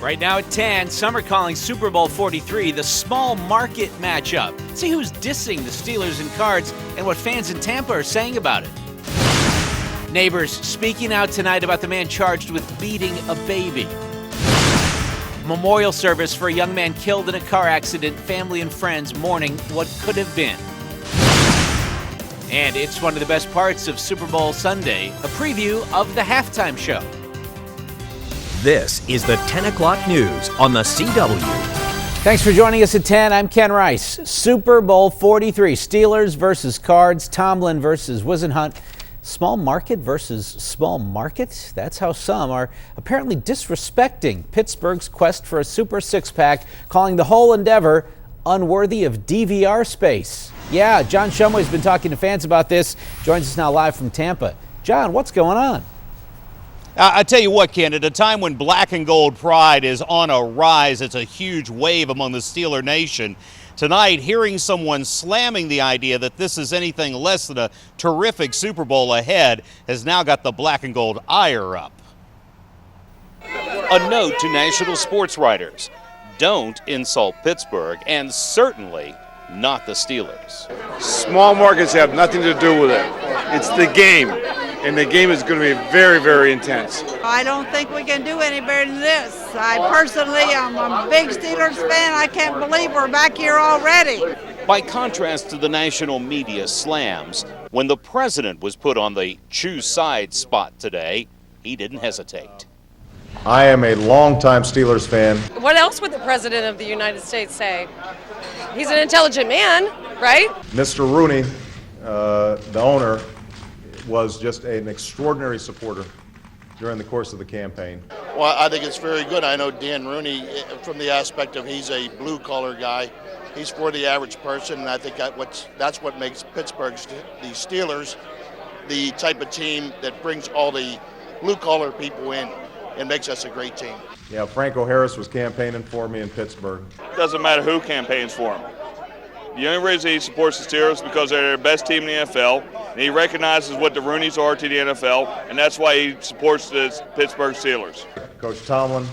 Right now at 10, some are calling Super Bowl 43 the small market matchup. See who's dissing the Steelers and Cards and what fans in Tampa are saying about it. Neighbors speaking out tonight about the man charged with beating a baby. Memorial service for a young man killed in a car accident. Family and friends mourning what could have been. And it's one of the best parts of Super Bowl Sunday, a preview of the halftime show. This is the 10 o'clock news on the CW. Thanks for joining us at 10. I'm Ken Rice. Super Bowl 43, Steelers versus Cards, Tomlin versus Wisenhunt. Small market versus small market? That's how some are apparently disrespecting Pittsburgh's quest for a Super Six-Pack, calling the whole endeavor unworthy of DVR space. Yeah, John Shumway's been talking to fans about this. Joins us now live from Tampa. John, what's going on? I tell you what, Ken, at a time when black and gold pride is on a rise, it's a huge wave among the Steeler Nation. Tonight, hearing someone slamming the idea that this is anything less than a terrific Super Bowl ahead has now got the black and gold ire up. A note to national sports writers: don't insult Pittsburgh, and certainly not the Steelers. Small markets have nothing to do with it. It's the game, and the game is going to be very, very intense. I don't think we can do any better than this. I personally am a big Steelers fan. I can't believe we're back here already. By contrast to the national media slams, when the president was put on the choose sides spot today, he didn't hesitate. I am a longtime Steelers fan. What else would the President of the United States say? He's an intelligent man, right? Mr. Rooney, the owner, was just an extraordinary supporter during the course of the campaign. Well, I think it's very good. I know Dan Rooney, from the aspect of he's a blue-collar guy. He's for the average person, and I think that's what makes Pittsburgh, the Steelers, the type of team that brings all the blue-collar people in and makes us a great team. Yeah, Franco Harris was campaigning for me in Pittsburgh. Doesn't matter who campaigns for him. The only reason he supports the Steelers is because they're the best team in the NFL, and he recognizes what the Rooneys are to the NFL, and that's why he supports the Pittsburgh Steelers. Coach Tomlin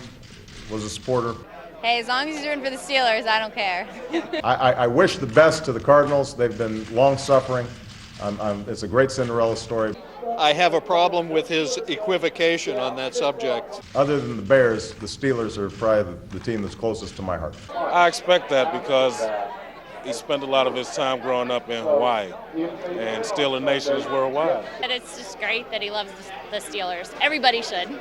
was a supporter. Hey, as long as he's rooting for the Steelers, I don't care. I wish the best to the Cardinals. They've been long-suffering. It's a great Cinderella story. I have a problem with his equivocation on that subject. Other than the Bears, the Steelers are probably the team that's closest to my heart. I expect that because he spent a lot of his time growing up in Hawaii, and Steeler Nation is worldwide. And it's just great that he loves the Steelers. Everybody should.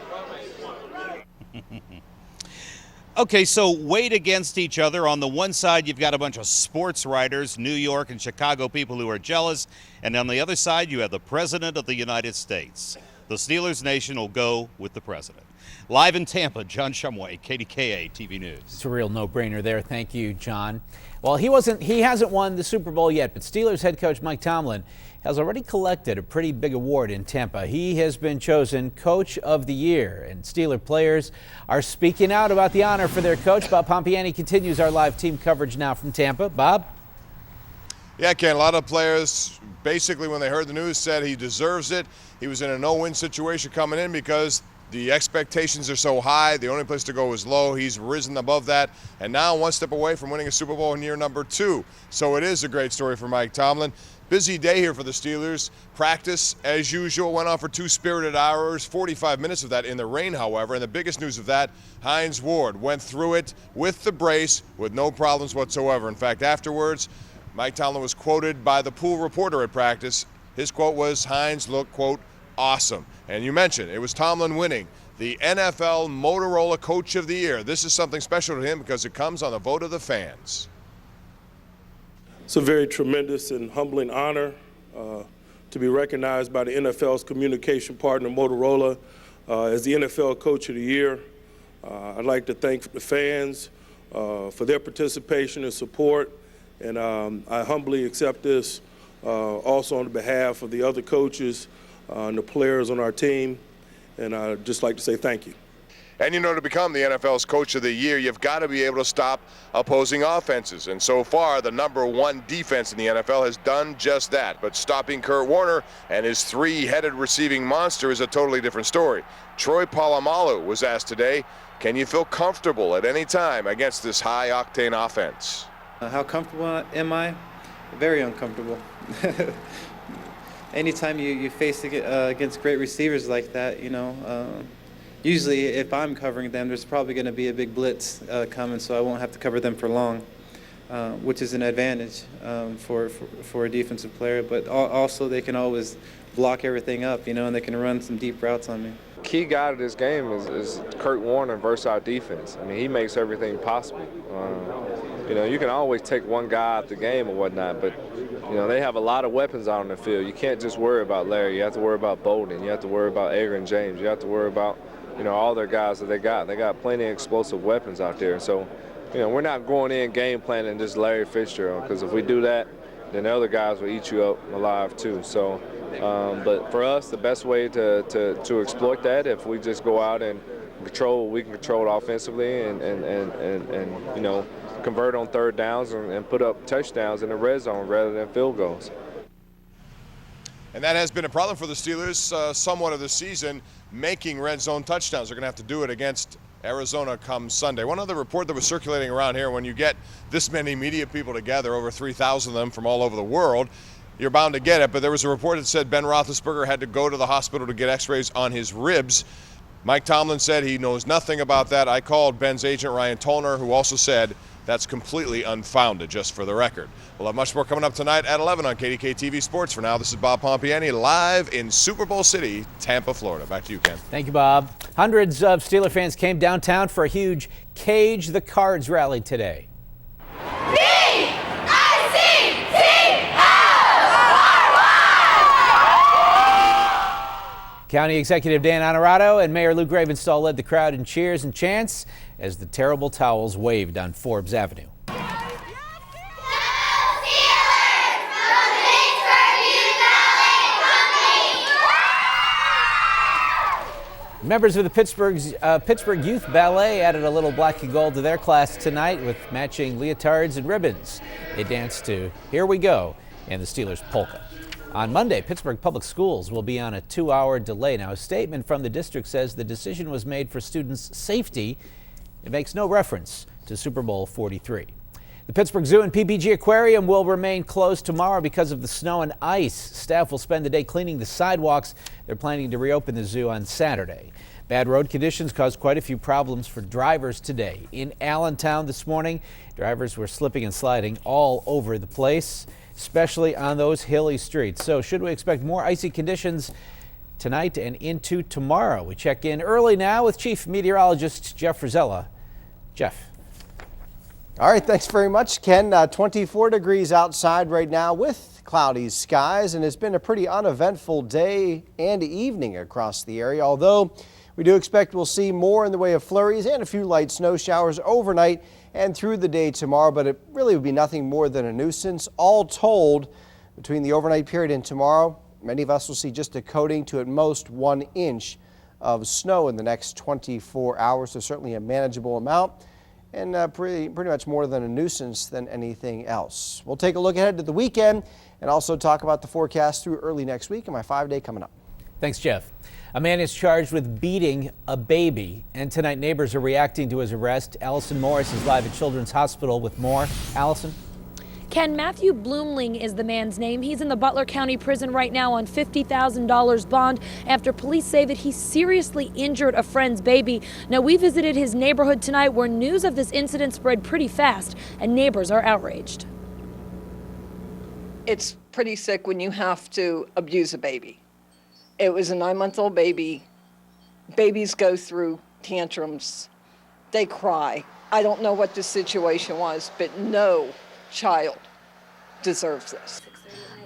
Okay, so weighed against each other. On the one side, you've got a bunch of sports writers, New York and Chicago people who are jealous. And on the other side, you have the President of the United States. The Steelers Nation will go with the President. Live in Tampa, John Shumway, KDKA TV News. It's a real no-brainer there. Thank you, John. Well, he hasn't won the Super Bowl yet, but Steelers head coach Mike Tomlin has already collected a pretty big award in Tampa. He has been chosen Coach of the Year, and Steeler players are speaking out about the honor for their coach. Bob Pompiani continues our live team coverage now from Tampa. Bob? Yeah, Ken, a lot of players basically when they heard the news said he deserves it. He was in a no-win situation coming in because the expectations are so high. The only place to go is low. He's risen above that, and now one step away from winning a Super Bowl in year number 2. So it is a great story for Mike Tomlin. Busy day here for the Steelers. Practice, as usual, went on for 2 spirited hours, 45 minutes of that in the rain, however. And the biggest news of that, Hines Ward went through it with the brace with no problems whatsoever. In fact, afterwards, Mike Tomlin was quoted by the pool reporter at practice. His quote was, Hines looked, quote, awesome. And you mentioned it was Tomlin winning the NFL Motorola Coach of the Year. This is something special to him because it comes on the vote of the fans. It's a very tremendous and humbling honor to be recognized by the NFL's communication partner, Motorola, as the NFL Coach of the Year. I'd like to thank the fans for their participation and support, and I humbly accept this also on behalf of the other coaches and the players on our team, and I'd just like to say thank you. And to become the NFL's Coach of the Year, you've got to be able to stop opposing offenses. And so far, the #1 defense in the NFL has done just that. But stopping Kurt Warner and his three-headed receiving monster is a totally different story. Troy Polamalu was asked today, can you feel comfortable at any time against this high-octane offense? How comfortable am I? Very uncomfortable. Anytime you face against great receivers like that, usually if I'm covering them, there's probably going to be a big blitz coming, so I won't have to cover them for long, which is an advantage for a defensive player. But also they can always block everything up, and they can run some deep routes on me. Key guy to this game is Kurt Warner versus our defense. I mean, he makes everything possible. You can always take one guy out the game or whatnot, but they have a lot of weapons out on the field. You can't just worry about Larry. You have to worry about Bolden. You have to worry about Adrian James. You have to worry about all their guys that they got. They got plenty of explosive weapons out there. So, we're not going in game planning just Larry Fitzgerald, because if we do that, then the other guys will eat you up alive too. So, but for us, the best way to exploit that, if we just go out and control what we can control offensively and convert on third downs and put up touchdowns in the red zone rather than field goals. And that has been a problem for the Steelers somewhat of the season, making red zone touchdowns. They're going to have to do it against Arizona come Sunday. One other report that was circulating around here, when you get this many media people together, over 3,000 of them from all over the world, you're bound to get it. But there was a report that said Ben Roethlisberger had to go to the hospital to get x-rays on his ribs. Mike Tomlin said he knows nothing about that. I called Ben's agent, Ryan Tollner, who also said that's completely unfounded, just for the record. We'll have much more coming up tonight at 11 on KDKA TV Sports. For now, this is Bob Pompiani live in Super Bowl City, Tampa, Florida. Back to you, Ken. Thank you, Bob. Hundreds of Steeler fans came downtown for a huge Cage the Cards rally today. County Executive Dan Honorato and Mayor Lou Gravenstall led the crowd in cheers and chants as the terrible towels waved on Forbes Avenue. Members of the Pittsburgh Youth Ballet added a little black and gold to their class tonight with matching leotards and ribbons. They danced to Here We Go and the Steelers polka. On Monday, Pittsburgh Public Schools will be on a 2-hour delay. Now, a statement from the district says the decision was made for students' safety. It makes no reference to Super Bowl 43. The Pittsburgh Zoo and PPG Aquarium will remain closed tomorrow because of the snow and ice. Staff will spend the day cleaning the sidewalks. They're planning to reopen the zoo on Saturday. Bad road conditions caused quite a few problems for drivers today. In Allentown this morning, drivers were slipping and sliding all over the place, especially on those hilly streets. So should we expect more icy conditions tonight and into tomorrow? We check in early now with Chief Meteorologist Jeff Frizella. Jeff. All right, thanks very much, Ken. 24 degrees outside right now with cloudy skies, and it's been a pretty uneventful day and evening across the area, although we do expect we'll see more in the way of flurries and a few light snow showers overnight and through the day tomorrow, but it really would be nothing more than a nuisance. All told, between the overnight period and tomorrow, many of us will see just a coating to at most 1 inch of snow in the next 24 hours, so certainly a manageable amount and pretty much more than a nuisance than anything else. We'll take a look ahead to the weekend and also talk about the forecast through early next week and my 5-day coming up. Thanks, Jeff. A man is charged with beating a baby, and tonight neighbors are reacting to his arrest. Allison Morris is live at Children's Hospital with more. Allison? Ken, Matthew Bloomling is the man's name. He's in the Butler County Prison right now on $50,000 bond after police say that he seriously injured a friend's baby. Now, we visited his neighborhood tonight where news of this incident spread pretty fast, and neighbors are outraged. It's pretty sick when you have to abuse a baby. It was a 9-month-old baby. Babies go through tantrums. They cry. I don't know what the situation was, but no child deserves this.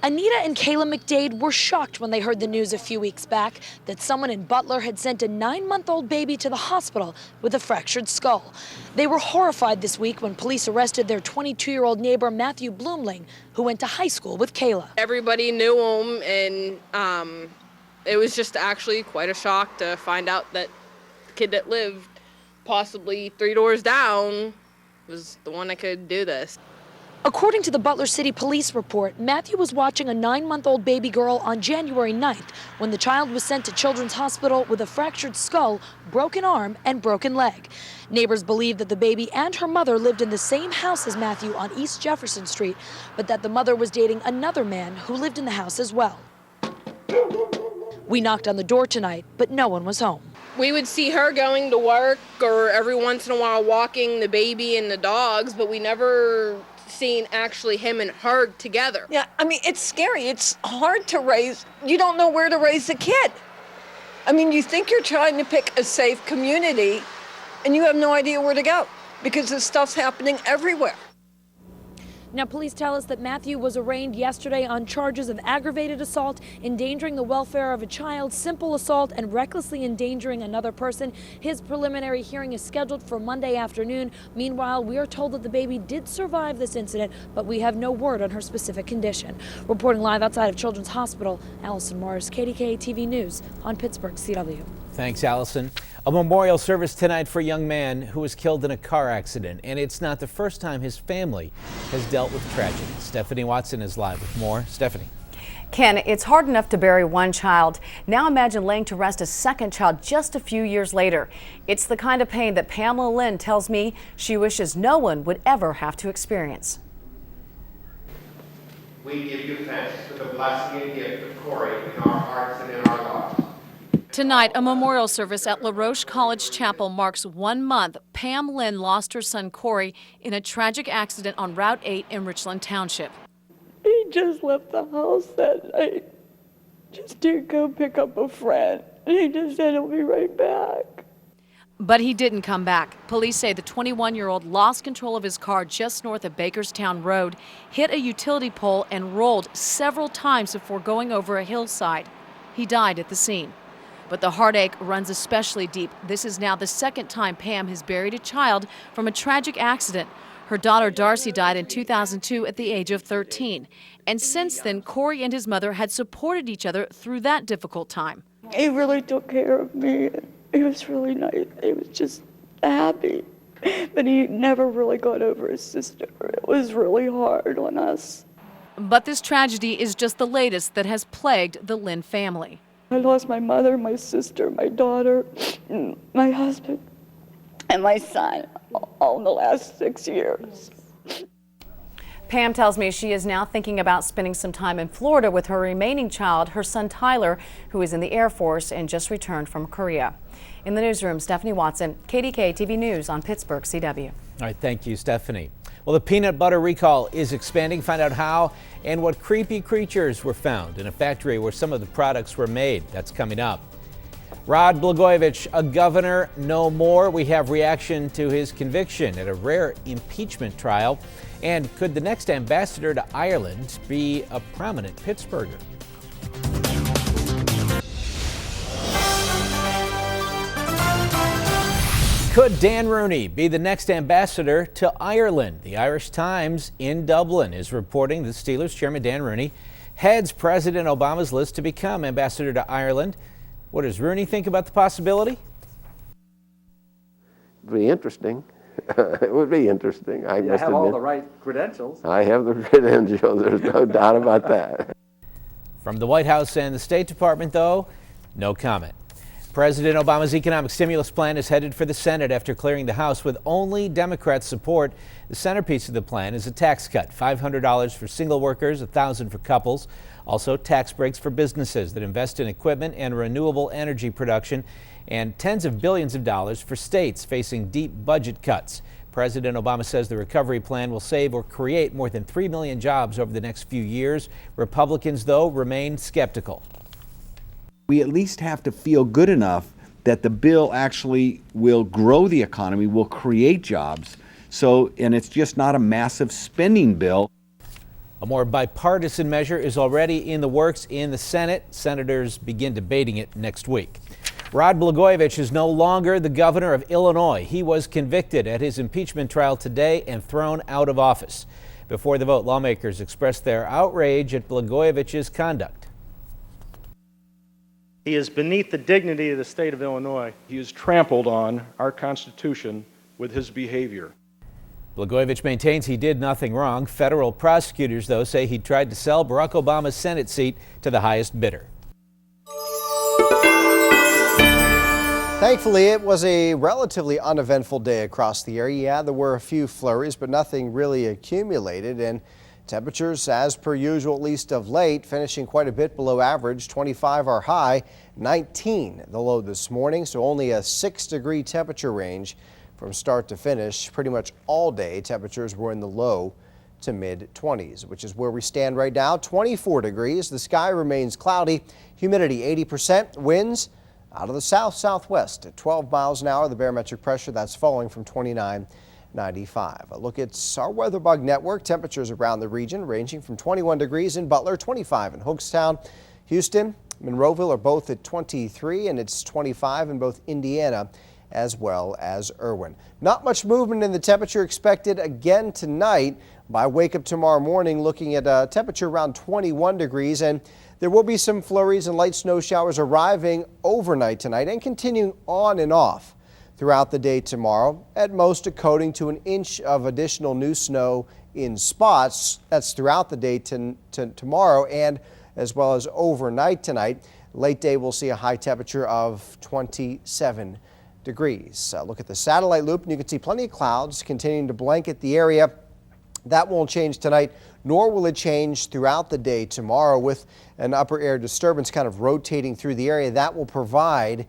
Anita and Kayla McDade were shocked when they heard the news a few weeks back that someone in Butler had sent a 9-month-old baby to the hospital with a fractured skull. They were horrified this week when police arrested their 22-year-old neighbor, Matthew Bloomling, who went to high school with Kayla. Everybody knew him, and it was just actually quite a shock to find out that the kid that lived possibly 3 doors down was the one that could do this. According to the Butler City Police report, Matthew was watching a 9-month-old baby girl on January 9th when the child was sent to Children's Hospital with a fractured skull, broken arm, and broken leg. Neighbors believe that the baby and her mother lived in the same house as Matthew on East Jefferson Street, but that the mother was dating another man who lived in the house as well. We knocked on the door tonight, but no one was home. We would see her going to work or every once in a while walking the baby and the dogs, but we never seen actually him and her together. Yeah, I mean, it's scary. It's hard to raise. You don't know where to raise a kid. I mean, you think you're trying to pick a safe community, and you have no idea where to go because this stuff's happening everywhere. Now, police tell us that Matthew was arraigned yesterday on charges of aggravated assault, endangering the welfare of a child, simple assault, and recklessly endangering another person. His preliminary hearing is scheduled for Monday afternoon. Meanwhile, we are told that the baby did survive this incident, but we have no word on her specific condition. Reporting live outside of Children's Hospital, Allison Morris, KDKA TV News on Pittsburgh CW. Thanks, Allison. A memorial service tonight for a young man who was killed in a car accident, and it's not the first time his family has dealt with tragedy. Stephanie Watson is live with more. Stephanie. Ken, it's hard enough to bury one child. Now imagine laying to rest a second child just a few years later. It's the kind of pain that Pamela Lynn tells me she wishes no one would ever have to experience. We give you thanks for the blessing and gift of Corey in our hearts and in our lives. Tonight, a memorial service at La Roche College Chapel marks 1 month Pam Lynn lost her son Corey in a tragic accident on Route 8 in Richland Township. He just left the house that night just to go pick up a friend. And he just said he'll be right back. But he didn't come back. Police say the 21-year-old lost control of his car just north of Bakerstown Road, hit a utility pole, and rolled several times before going over a hillside. He died at the scene. But the heartache runs especially deep. This is now the second time Pam has buried a child from a tragic accident. Her daughter Darcy died in 2002 at the age of 13. And since then, Corey and his mother had supported each other through that difficult time. He really took care of me. He was really nice. He was just happy. But he never really got over his sister. It was really hard on us. But this tragedy is just the latest that has plagued the Lynn family. I lost my mother, my sister, my daughter, my husband, and my son all in the last 6 years. Pam tells me she is now thinking about spending some time in Florida with her remaining child, her son Tyler, who is in the Air Force and just returned from Korea. In the newsroom, Stephanie Watson, KDKA TV News on Pittsburgh CW. All right, thank you, Stephanie. Well, the peanut butter recall is expanding. Find out how and what creepy creatures were found in a factory where some of the products were made. That's coming up. Rod Blagojevich, a governor no more. We have reaction to his conviction at a rare impeachment trial. And could the next ambassador to Ireland be a prominent Pittsburgher? Could Dan Rooney be the next ambassador to Ireland? The Irish Times in Dublin is reporting that Steelers chairman Dan Rooney heads President Obama's list to become ambassador to Ireland. What does Rooney think about the possibility? It would be interesting. It would be interesting. I must have all admit. the right credentials. I have the credentials. There's no doubt about that. From the White House and the State Department, though, no comment. President Obama's economic stimulus plan is headed for the Senate after clearing the House with only Democrat support. The centerpiece of the plan is a tax cut, $500 for single workers, $1,000 for couples. Also, tax breaks for businesses that invest in equipment and renewable energy production, and tens of billions of dollars for states facing deep budget cuts. President Obama says the recovery plan will save or create more than 3 million jobs over the next few years. Republicans, though, remain skeptical. We at least have to feel good enough that the bill actually will grow the economy, will create jobs. And it's just not a massive spending bill. A more bipartisan measure is already in the works in the Senate. Senators begin debating it next week. Rod Blagojevich is no longer the governor of Illinois. He was convicted at his impeachment trial today and thrown out of office. Before the vote, lawmakers expressed their outrage at Blagojevich's conduct. He is beneath the dignity of the state of Illinois. He has trampled on our Constitution with his behavior. Blagojevich maintains he did nothing wrong. Federal prosecutors, though, say he tried to sell Barack Obama's Senate seat to the highest bidder. Thankfully, it was a relatively uneventful day across the area. Yeah, there were a few flurries, but nothing really accumulated. And temperatures, as per usual, at least of late, finishing quite a bit below average. 25 our high, 19 the low this morning, so only a 6-degree temperature range from start to finish. Pretty much all day, temperatures were in the low to mid-20s, which is where we stand right now. 24 degrees. The sky remains cloudy. Humidity 80%. Winds out of the south-southwest at 12 miles an hour. The barometric pressure, that's falling from 29.95. A look at our weather bug network. Temperatures around the region ranging from 21 degrees in Butler, 25 in Hookstown. Houston, Monroeville are both at 23, and it's 25 in both Indiana as well as Irwin. Not much movement in the temperature expected again tonight. By wake up tomorrow morning, looking at a temperature around 21 degrees, and there will be some flurries and light snow showers arriving overnight tonight and continuing on and off throughout the day tomorrow. At most, a coating to an inch of additional new snow in spots. That's throughout the day tomorrow and as well as overnight tonight. Late day, we'll see a high temperature of 27 degrees. Look at the satellite loop, and you can see plenty of clouds continuing to blanket the area. That won't change tonight, nor will it change throughout the day tomorrow, with an upper air disturbance kind of rotating through the area. That will provide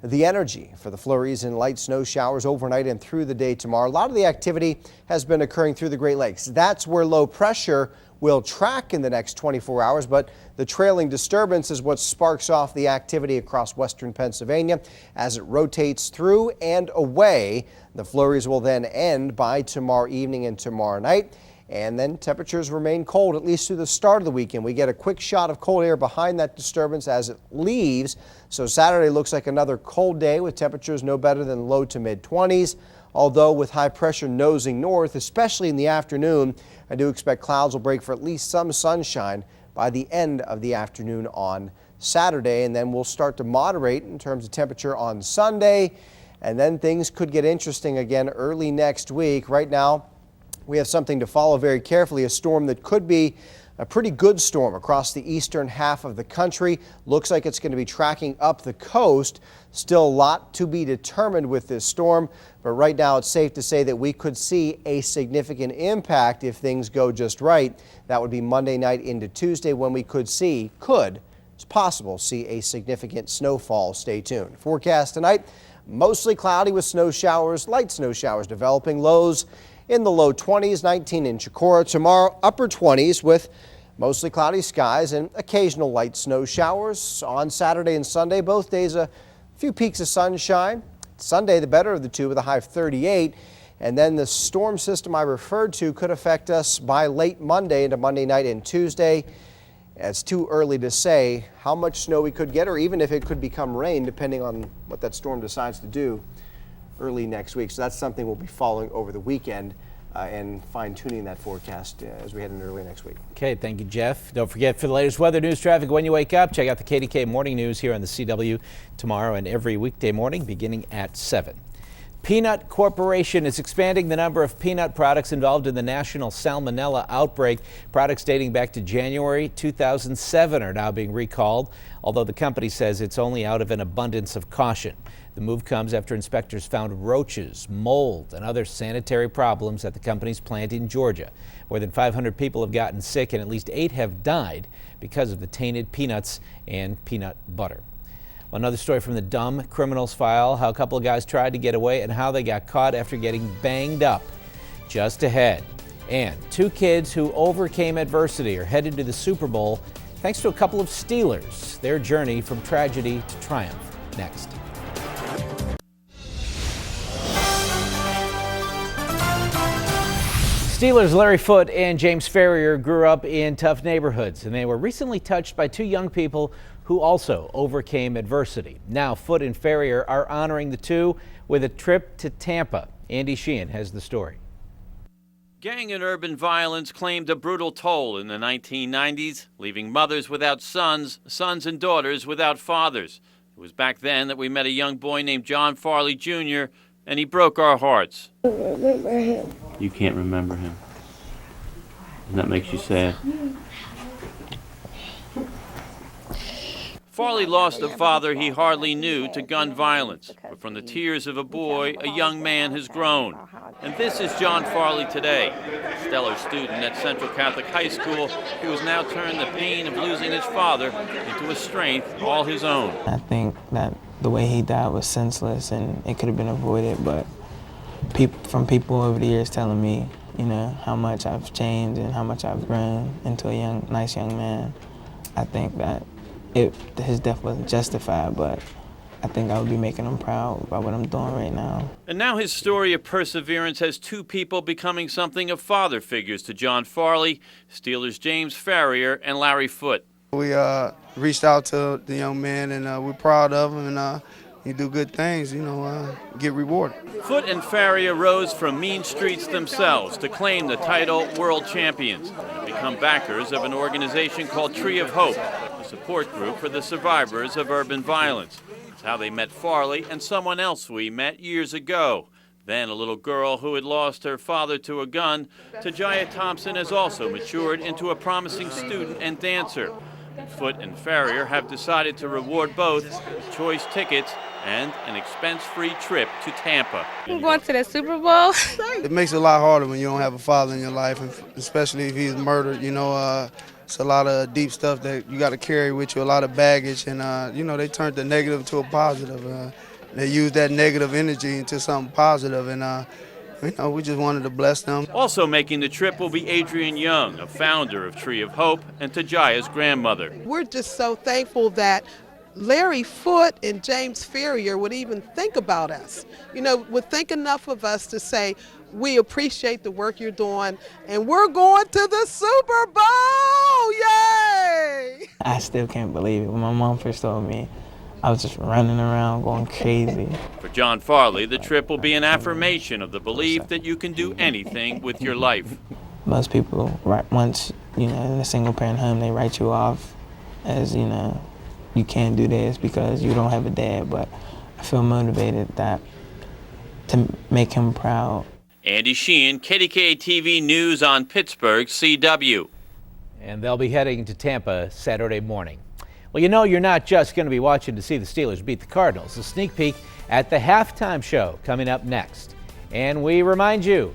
the energy for the flurries and light snow showers overnight and through the day tomorrow. A lot of the activity has been occurring through the Great Lakes. That's where low pressure will track in the next 24 hours, but the trailing disturbance is what sparks off the activity across western Pennsylvania. As it rotates through and away, the flurries will then end by tomorrow evening and tomorrow night. And then temperatures remain cold at least through the start of the weekend. We get a quick shot of cold air behind that disturbance as it leaves. So Saturday looks like another cold day with temperatures no better than low to mid-20s. Although with high pressure nosing north, especially in the afternoon, I do expect clouds will break for at least some sunshine by the end of the afternoon on Saturday. And then we'll start to moderate in terms of temperature on Sunday. And then things could get interesting again early next week. Right now, we have something to follow very carefully, a storm that could be a pretty good storm across the eastern half of the country. Looks like it's going to be tracking up the coast. Still a lot to be determined with this storm, but right now it's safe to say that we could see a significant impact if things go just right. That would be Monday night into Tuesday when we it's possible, see a significant snowfall. Stay tuned. Forecast tonight, mostly cloudy with snow showers, light snow showers developing. Lows in the low 20s, 19 in Chicora. Tomorrow, upper 20s with mostly cloudy skies and occasional light snow showers. On Saturday and Sunday, both days a few peaks of sunshine. Sunday, the better of the two with a high of 38. And then the storm system I referred to could affect us by late Monday into Monday night and Tuesday. It's too early to say how much snow we could get or even if it could become rain, depending on what that storm decides to do early next week. So that's something we'll be following over the weekend and fine-tuning that forecast as we head into early next week. Okay, thank you, Jeff. Don't forget, for the latest weather, news, traffic when you wake up, check out the KDKA Morning News here on the CW tomorrow and every weekday morning beginning at 7. Peanut Corporation is expanding the number of peanut products involved in the national salmonella outbreak. Products dating back to January 2007 are now being recalled, although the company says it's only out of an abundance of caution. The move comes after inspectors found roaches, mold, and other sanitary problems at the company's plant in Georgia. More than 500 people have gotten sick and at least 8 have died because of the tainted peanuts and peanut butter. Another story from the Dumb Criminals File, how a couple of guys tried to get away and how they got caught after getting banged up. Just ahead. And 2 kids who overcame adversity are headed to the Super Bowl thanks to a couple of Steelers. Their journey from tragedy to triumph. Next. Steelers Larry Foote and James Ferrier grew up in tough neighborhoods, and they were recently touched by 2 young people who also overcame adversity. Now Foote and Ferrier are honoring the 2 with a trip to Tampa. Andy Sheehan has the story. Gang and urban violence claimed a brutal toll in the 1990s, leaving mothers without sons, sons and daughters without fathers. It was back then that we met a young boy named John Farley Jr., and he broke our hearts. I don't remember him. You can't remember him. And that makes you sad. Farley lost a father he hardly knew to gun violence, but from the tears of a boy, a young man has grown. And this is John Farley today, a stellar student at Central Catholic High School who has now turned the pain of losing his father into a strength all his own. I think that the way he died was senseless and it could have been avoided, but from people over the years telling me, you know, how much I've changed and how much I've grown into a nice young man, I think that his death wasn't justified, but I think I would be making him proud by what I'm doing right now. And now his story of perseverance has two people becoming something of father figures to John Farley, Steelers James Farrior and Larry Foote. We reached out to the young man, and we're proud of him, and he do good things, you know, get rewarded. Foote and Farrior rose from mean streets themselves to claim the title world champions and become backers of an organization called Tree of Hope, a support group for the survivors of urban violence. It's how they met Farley and someone else we met years ago. Then a little girl who had lost her father to a gun. Tajaya Thompson has also matured into a promising student and dancer. Foote and Farrior have decided to reward both with choice tickets and an expense-free trip to Tampa. I'm going to the Super Bowl. It makes it a lot harder when you don't have a father in your life, and especially if he's murdered. You know, it's a lot of deep stuff that you got to carry with you, a lot of baggage, and you know, they turned the negative to a positive. They used that negative energy into something positive, and you know, we just wanted to bless them. Also making the trip will be Adrienne Young, a founder of Tree of Hope, and Tajaya's grandmother. We're just so thankful that Larry Foote and James Farrior would even think about us. You know, would think enough of us to say, we appreciate the work you're doing, and we're going to the Super Bowl! Yay! I still can't believe it. When my mom first told me, I was just running around going crazy. For John Farley, the trip will be an affirmation of the belief that you can do anything with your life. Most people, once, you know, in a single parent home, they write you off as, you know, you can't do this because you don't have a dad, but I feel motivated to make him proud. Andy Sheehan, KDKA TV News on Pittsburgh, CW. And they'll be heading to Tampa Saturday morning. Well, you know, you're not just going to be watching to see the Steelers beat the Cardinals. A sneak peek at the halftime show coming up next. And we remind you,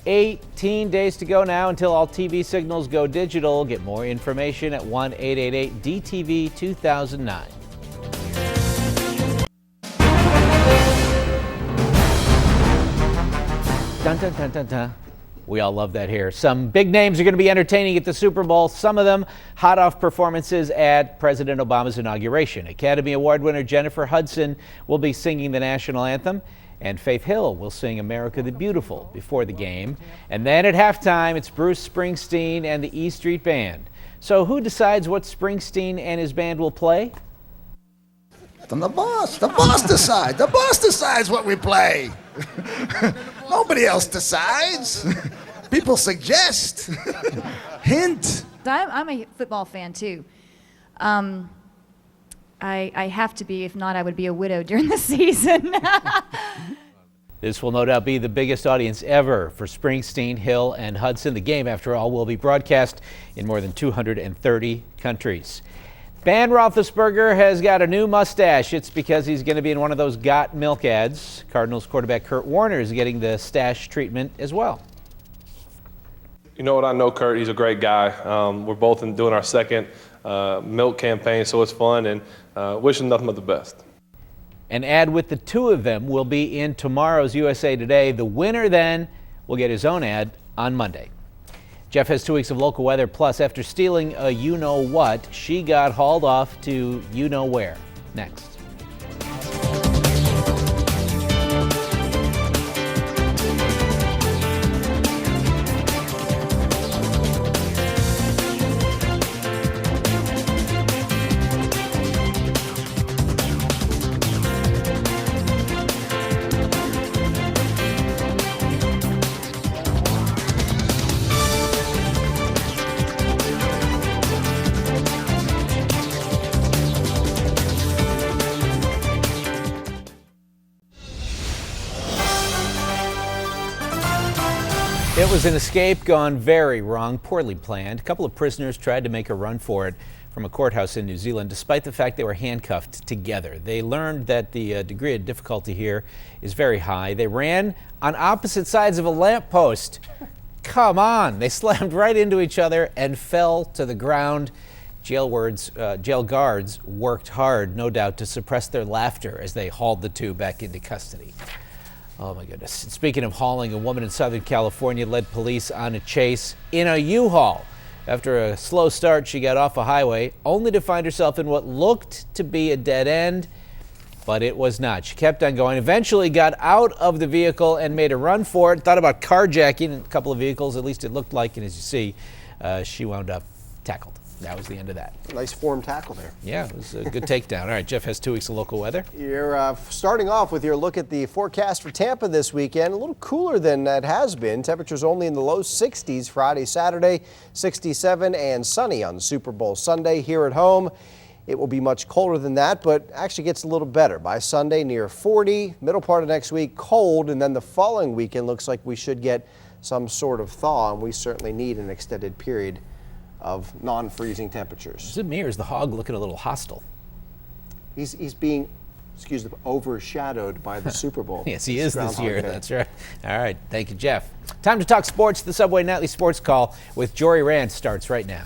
18 days to go now until all TV signals go digital. Get more information at 1-888-DTV-2009. Dun, dun, dun, dun, dun. We all love that here. Some big names are going to be entertaining at the Super Bowl. Some of them hot off performances at President Obama's inauguration. Academy Award winner Jennifer Hudson will be singing the national anthem, and Faith Hill will sing America the Beautiful before the game. And then at halftime, it's Bruce Springsteen and the E Street Band. So who decides what Springsteen and his band will play? The boss. The boss decides. The boss decides what we play. Nobody else decides. People suggest. Hint. I'm a football fan too. I have to be. If not, I would be a widow during the season. This will no doubt be the biggest audience ever for Springsteen, Hill, and Hudson. The game, after all, will be broadcast in more than 230 countries. Ben Roethlisberger has got a new mustache. It's because he's going to be in one of those Got Milk ads. Cardinals quarterback Kurt Warner is getting the stash treatment as well. You know what? I know Kurt. He's a great guy. We're both doing our second milk campaign, so it's fun, and wish him nothing but the best. An ad with the two of them will be in tomorrow's USA Today. The winner then will get his own ad on Monday. Jeff has 2 weeks of local weather, plus after stealing a you-know-what, she got hauled off to you-know-where. Next. It was an escape gone very wrong, poorly planned. A couple of prisoners tried to make a run for it from a courthouse in New Zealand, despite the fact they were handcuffed together. They learned that the degree of difficulty here is very high. They ran on opposite sides of a lamppost. Come on. They slammed right into each other and fell to the ground. Jail guards worked hard, no doubt, to suppress their laughter as they hauled the two back into custody. Oh my goodness. Speaking of hauling, a woman in Southern California led police on a chase in a U-Haul. After a slow start, she got off a highway, only to find herself in what looked to be a dead end, but it was not. She kept on going, eventually got out of the vehicle and made a run for it, thought about carjacking a couple of vehicles, at least it looked like, and as you see, she wound up tackled. That was the end of that. Nice form tackle there. Yeah, it was a good takedown. All right, Jeff has 2 weeks of local weather. You're starting off with your look at the forecast for Tampa this weekend. A little cooler than it has been. Temperatures only in the low 60s Friday, Saturday, 67 and sunny on Super Bowl Sunday. Here at home, it will be much colder than that, but actually gets a little better. By Sunday, near 40. Middle part of next week, cold, and then the following weekend looks like we should get some sort of thaw, and we certainly need an extended period of non-freezing temperatures. Is it me or is the hog looking a little hostile? He's being, overshadowed by the Super Bowl. Yes, he is this year. Day. That's right. All right. Thank you, Jeff. Time to talk sports. The Subway Nightly Sports Call with Jory Rand starts right now.